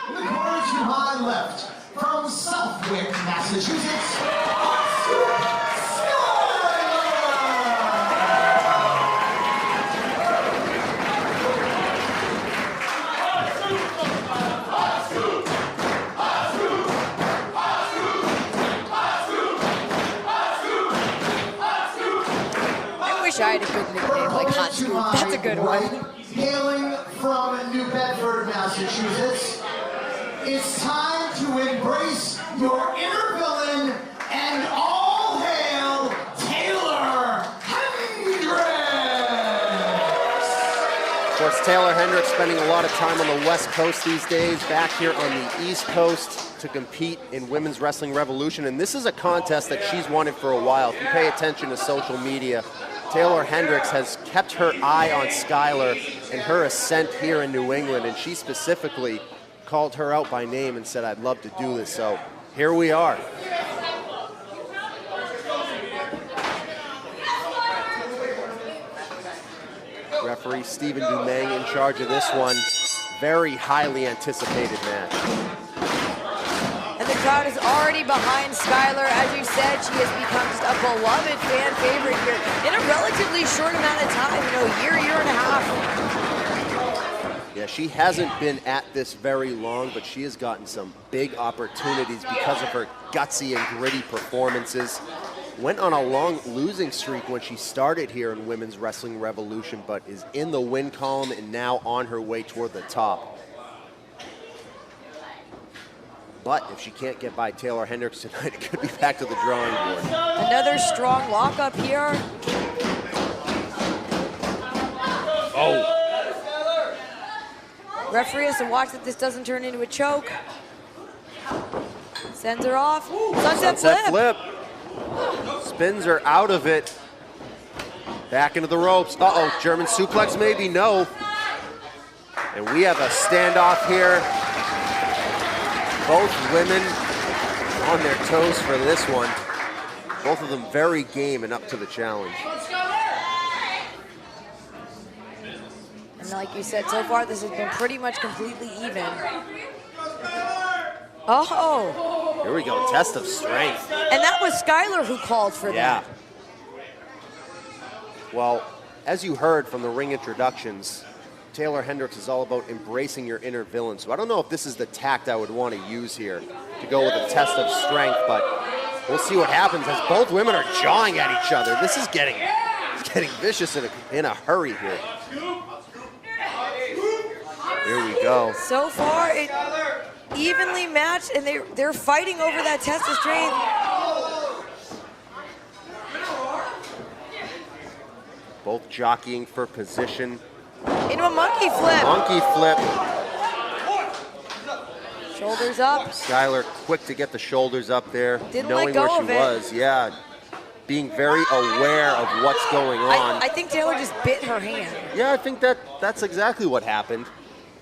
In the corner to my left, from Southwick, Massachusetts, I had a good nickname like Hot Scoop. That's a good one. Hailing from New Bedford, Massachusetts, it's time to embrace your inner villain and all hail Taeler Hendrix! Of course, Taeler Hendrix spending a lot of time on the West Coast these days, back here on the East Coast to compete in Women's Wrestling Revolution. And this is a contest that she's wanted for a while. If you pay attention to social media, Taeler Hendrix has kept her eye on Skylar and her ascent here in New England, and she specifically called her out by name and said, I'd love to do this, so here we are. Referee Stephen Dumeng in charge of this one. Very highly anticipated match. And the crowd is already behind Skylar. As you said, she has become just a beloved fan favorite here in a relatively short amount of time, you know, year and a half. Yeah, she hasn't been at this very long, but she has gotten some big opportunities because of her gutsy and gritty performances. Went on a long losing streak when she started here in Women's Wrestling Revolution, but is in the win column and now on her way toward the top. But if she can't get by Taeler Hendrix tonight, it could be back to the drawing board. Another strong lockup here. Oh. Referee has to watch that this doesn't turn into a choke. Sends her off. Sunset flip. Spins her out of it. Back into the ropes. Uh-oh, German suplex maybe? No. And we have a standoff here. Both women on their toes for this one. Both of them very game and up to the challenge. And like you said, so far this has been pretty much completely even. Oh! Here we go, test of strength. And that was Skylar who called for that. Well, as you heard from the ring introductions, Taeler Hendrix is all about embracing your inner villain. So I don't know if this is the tact I would want to use here to go with a test of strength, but we'll see what happens as both women are jawing at each other. This is getting vicious in a hurry here. Here we go. So far, it evenly matched, and they're fighting over that test of strength. Both jockeying for position. Into a monkey flip. Monkey flip. Shoulders up. Skylar quick to get the shoulders up there. Didn't knowing let go where of she it. was. Yeah. Being very aware of what's going on. I think Taeler just bit her hand. Yeah, I think that's exactly what happened.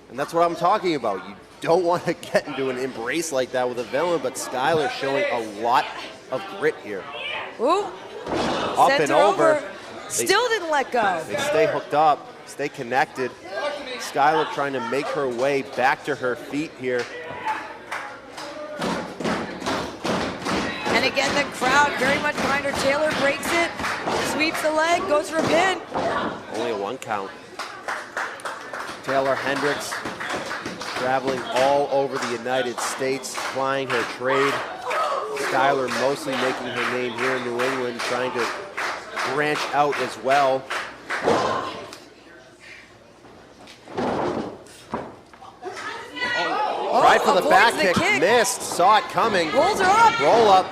And that's what I'm talking about. You don't want to get into an embrace like that with a villain, but Skylar showing a lot of grit here. Ooh. Up Sends and her over. Still didn't let go. They stay hooked up, stay connected. Skylar trying to make her way back to her feet here. And again, the crowd very much behind her. Taeler breaks it, sweeps the leg, goes for a pin. Only a 1 count. Taeler Hendrix traveling all over the United States, plying her trade. Skylar mostly making her name here in New England, trying to branch out as well. Tried for the back kick, missed, saw it coming. Rolls her up. Roll up.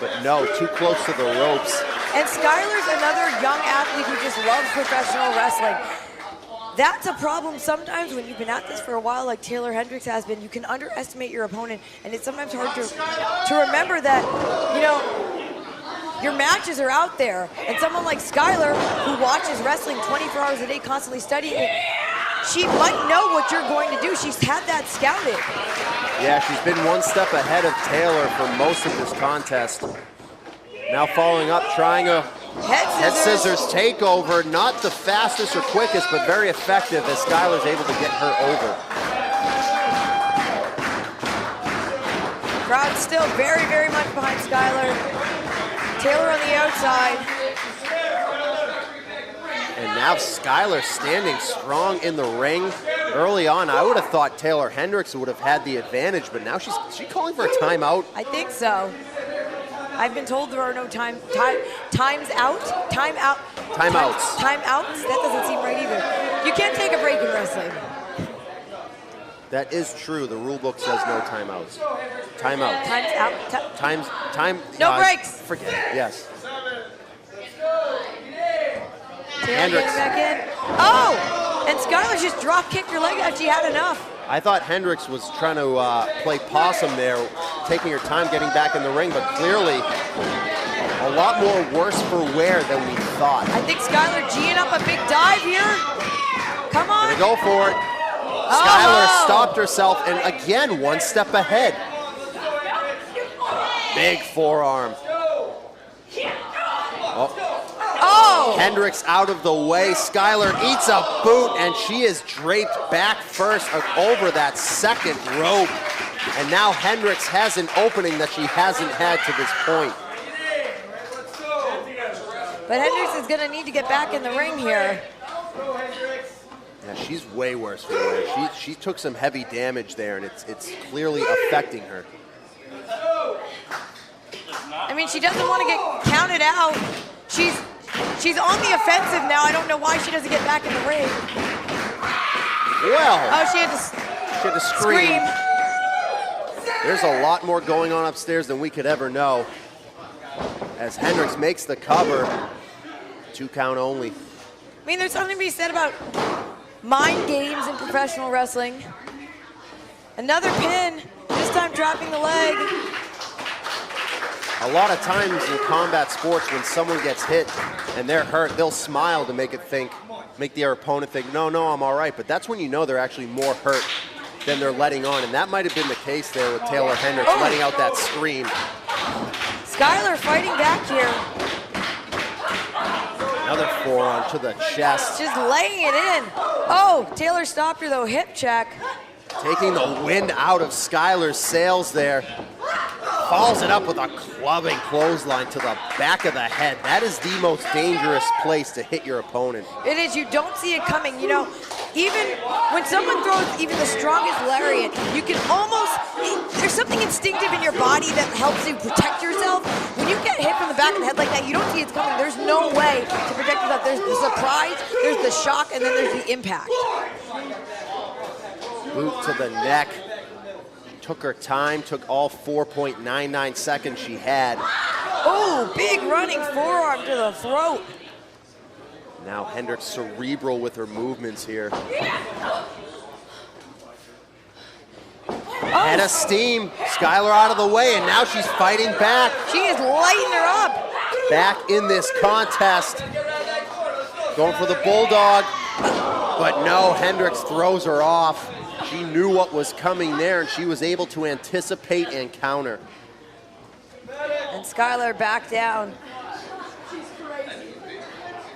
But no, too close to the ropes. And Skylar's another young athlete who just loves professional wrestling. That's a problem sometimes when you've been at this for a while, like Taeler Hendrix has been. You can underestimate your opponent, and it's sometimes hard to remember that, you know, your matches are out there, and someone like Skylar, who watches wrestling 24 hours a day, constantly studying it, she might know what you're going to do. She's had that scouted. Yeah, she's been one step ahead of Taeler for most of this contest. Now following up, trying a head scissors takeover. Not the fastest or quickest, but very effective as Skylar's able to get her over. Crowd still very, very much behind Skylar. Taeler on the outside. And now Skylar standing strong in the ring. Early on, I would have thought Taeler Hendrix would have had the advantage, but now she's calling for a timeout. I think so. I've been told there are no timeouts. That doesn't seem right either. You can't take a break in wrestling. That is true. The rule book says no timeouts. Timeout. Time's out. Time. No breaks. Forget it. Yes. Taeler Hendrix. getting back in. Oh! And Skylar just drop kicked her leg out. She had enough. I thought Hendrix was trying to play possum there, taking her time getting back in the ring, but clearly a lot more worse for wear than we thought. I think Skylar G'ing up a big dive here. Come on. Gonna go for it. Skylar stopped herself, and again, one step ahead. Big forearm. Oh! Hendrix out of the way. Skylar eats a boot, and she is draped back first over that second rope. And now Hendrix has an opening that she hasn't had to this point. But Hendrix is going to need to get back in the ring here. Yeah, she's way worse for wear. She took some heavy damage there, and it's clearly affecting her. I mean, she doesn't want to get counted out. She's on the offensive now. I don't know why she doesn't get back in the ring. Well, oh, she had to scream. There's a lot more going on upstairs than we could ever know. As Hendrix makes the cover, 2 count only. I mean, there's something to be said about mind games in professional wrestling. Another pin, this time dropping the leg. A lot of times in combat sports, when someone gets hit and they're hurt, they'll smile to make their opponent think, no, I'm all right. But that's when you know they're actually more hurt than they're letting on. And that might have been the case there with Taeler Hendrix, letting out that scream. Skylar fighting back here. Another forearm to the chest. Just laying it in. Oh, Taeler stopped her though, hip check. Taking the wind out of Skylar's sails there. Follows it up with a clubbing clothesline to the back of the head. That is the most dangerous place to hit your opponent. It is. You don't see it coming. You know, even when someone throws even the strongest lariat, you can almost, there's something instinctive in your body that helps you protect yourself. When you get hit from the back of the head like that, you don't see it's coming. There's no way to protect yourself. There's the surprise, there's the shock, and then there's the impact. Boot to the neck. Took her time, took all 4.99 seconds she had. Oh, big running forearm to the throat. Now Hendrix cerebral with her movements here. Head of steam, Skylar out of the way, and now she's fighting back. She is lighting her up. Back in this contest. Going for the bulldog, but no, Hendrix throws her off. She knew what was coming there, and she was able to anticipate and counter. And Skylar back down.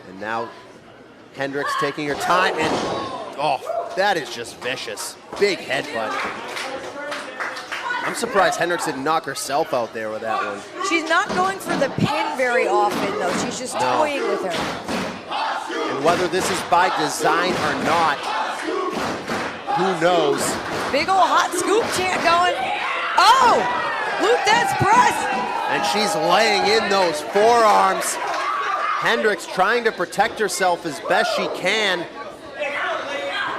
And now Hendrix taking her time, and oh, that is just vicious. Big headbutt. I'm surprised Hendrix didn't knock herself out there with that one. She's not going for the pin very often, though. She's just toying with her. And whether this is by design or not, who knows? Big old hot scoop chant going. Oh, Luthez press. And she's laying in those forearms. Hendrix trying to protect herself as best she can.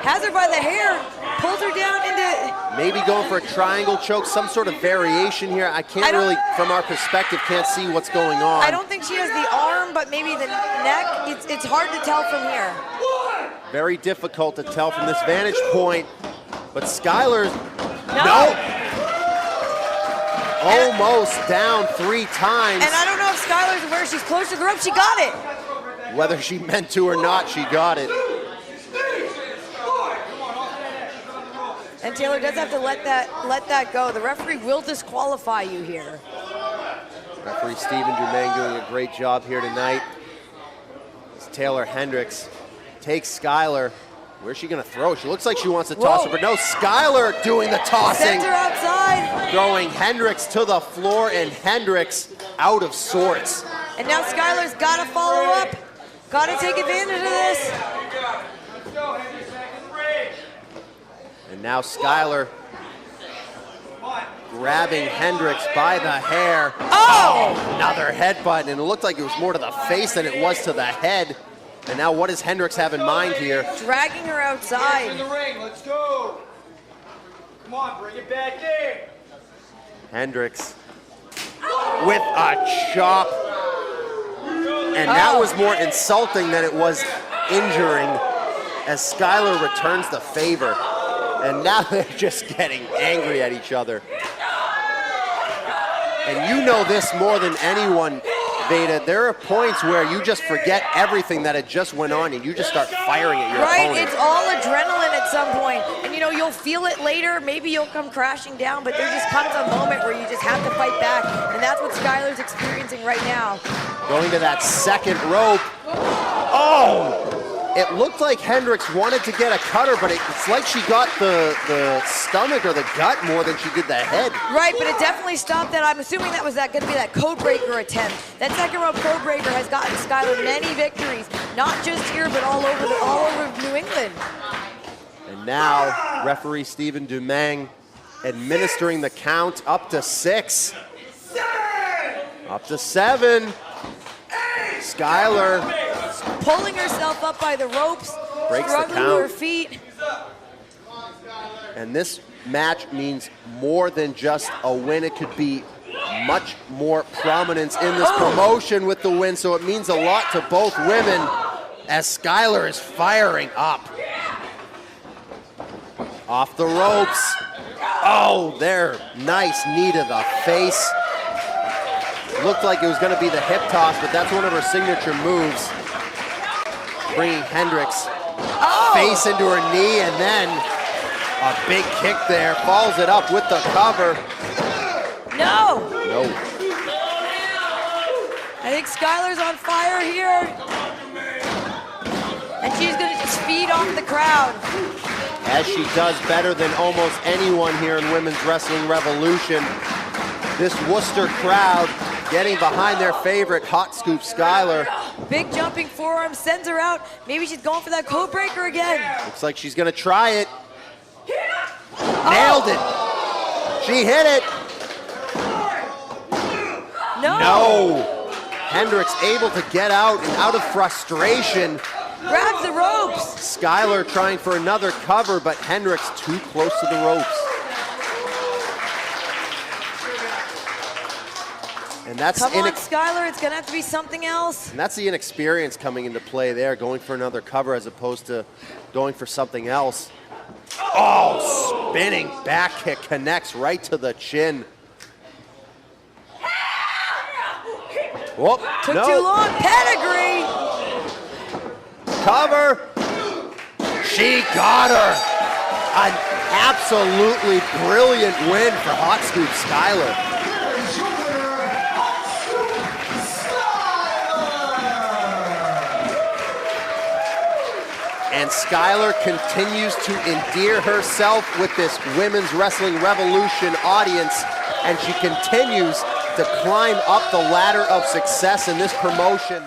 Has her by the hair, pulls her down into... Maybe going for a triangle choke, some sort of variation here. I can't really, from our perspective, can't see what's going on. I don't think she has the arm, but maybe the neck. It's hard to tell from here. Very difficult to tell from this vantage point, but Skylar's, no. Almost down 3 times. And I don't know if Skylar's aware she's close to the rope. She got it. Whether she meant to or not, she got it. And Taeler does have to let that go. The referee will disqualify you here. Referee Stephen Germain doing a great job here tonight. As Taeler Hendrix takes Skylar Where's she gonna throw? She looks like she wants to toss her, but no, Skylar doing the tossing. Sends her outside. Throwing Hendrix to the floor, and Hendrix out of sorts. And now Skylar's gotta follow up. Gotta take advantage of this. And now Skylar grabbing Hendrix by the hair. Oh! Another headbutt, and it looked like it was more to the face than it was to the head. And now what does Hendrix have in mind here? Dragging her outside. In the ring, let's go. Come on, bring it back in. Hendrix with a chop. And that was more insulting than it was injuring as Skylar returns the favor. And now they're just getting angry at each other. And you know this more than anyone, Veda. There are points where you just forget everything that had just went on and you just start firing at your opponent. Right, it's all adrenaline at some point. And you know, you'll feel it later, maybe you'll come crashing down, but there just comes a moment where you just have to fight back. And that's what Skylar's experiencing right now. Going to that second rope. Oh! It looked like Hendrix wanted to get a cutter, but it's like she got the stomach or the gut more than she did the head. Right, but it definitely stopped that. I'm assuming that was going to be that code breaker attempt. That second rope code breaker has gotten Skylar many victories, not just here, but all over New England. And now, referee Stephen Dumang administering the count up to 6. Up to 7. Skylar pulling herself up by the ropes, breaks the struggling count. to her feet. And this match means more than just a win. It could be much more prominence in this promotion with the win, so it means a lot to both women as Skylar is firing up. Off the ropes. Oh, there, nice knee to the face. Looked like it was gonna be the hip toss, but that's one of her signature moves. Bringing Hendrix face into her knee, and then a big kick there. Follows it up with the cover. No! No. I think Skylar's on fire here. And she's gonna just feed off the crowd. As she does better than almost anyone here in Women's Wrestling Revolution. This Worcester crowd getting behind their favorite hot scoop, Skylar. Big jumping forearm sends her out. Maybe she's going for that code breaker again. Looks like she's gonna try it. Nailed it. She hit it. No. No. Hendrix able to get out, and out of frustration, Grabs the ropes. Skylar trying for another cover, but Hendrix too close to the ropes. And that's Come on, Skylar, it's gonna have to be something else. And that's the inexperience coming into play there, going for another cover as opposed to going for something else. Oh, spinning back kick connects right to the chin. Whoop, Took no. too long, pedigree. Cover. She got her. An absolutely brilliant win for Hot Scoop Skylar. And Skylar continues to endear herself with this Women's Wrestling Revolution audience, and she continues to climb up the ladder of success in this promotion.